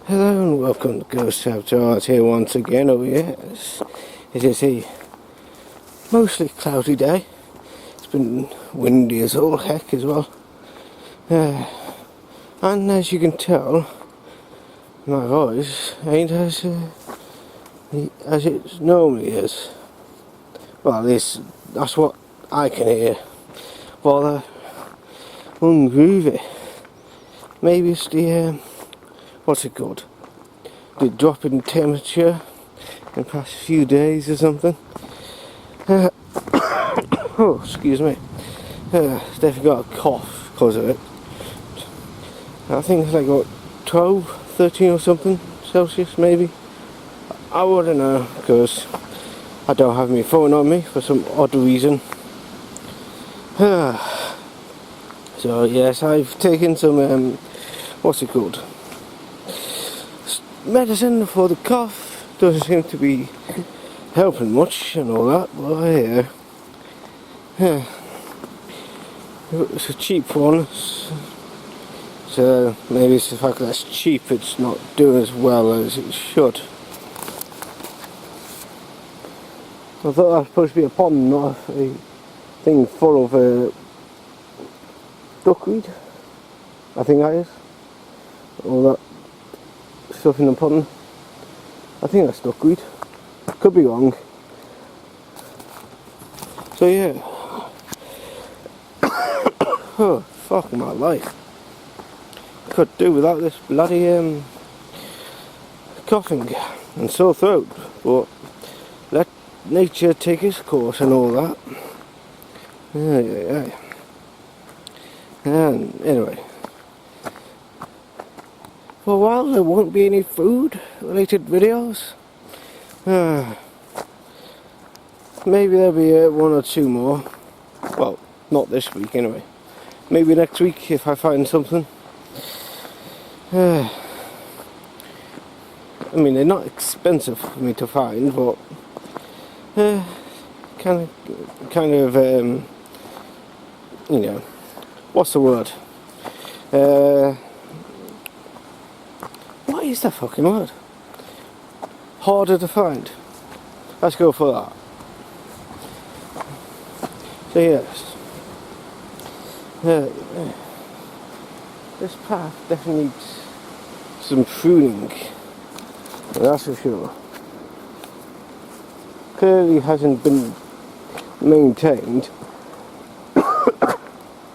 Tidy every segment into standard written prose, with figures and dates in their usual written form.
Hello and welcome to TheGhostOfSabotage here once again. Oh yes, it is a mostly cloudy day. It's been windy as all heck as well. And as you can tell, my voice ain't as it normally is. Well, at least that's what I can hear. Rather ungroovy. Maybe it's the what's it called? The drop in temperature in the past few days or something. Oh, excuse me. Definitely got a cough because of it. I think it's like what, 12, 13 or something Celsius maybe. I wouldn't know because I don't have my phone on me for some odd reason. So yes, I've taken some what's it called? Medicine for the cough. Doesn't seem to be helping much and all that, but it's a cheap one, so maybe it's the fact that it's cheap, it's not doing as well as it should. I thought that was supposed to be a pond, not a thing full of duckweed. I think that is. All that stuff in the pond. I think that's duckweed. Could be wrong. So yeah. Oh, fuck my life. Could do without this bloody coughing and sore throat, but let nature take its course and all that. Yeah. And anyway, for a while there won't be any food related videos. Maybe there'll be one or two more. Well, not this week anyway. Maybe next week if I find something. I mean, they're not expensive for me to find, but kind of you know, what's the word? What is the fucking word? Harder to find. Let's go for that. So yes, this path definitely needs some pruning, that's for sure. Clearly hasn't been maintained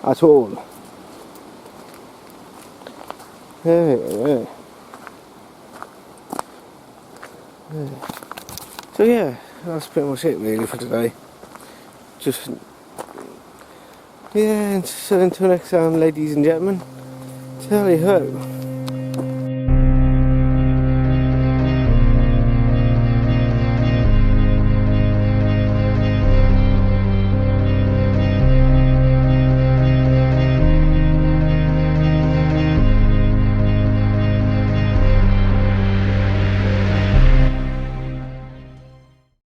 at all. So yeah, that's pretty much it really for today. Just yeah, so until next time, ladies and gentlemen, tally ho.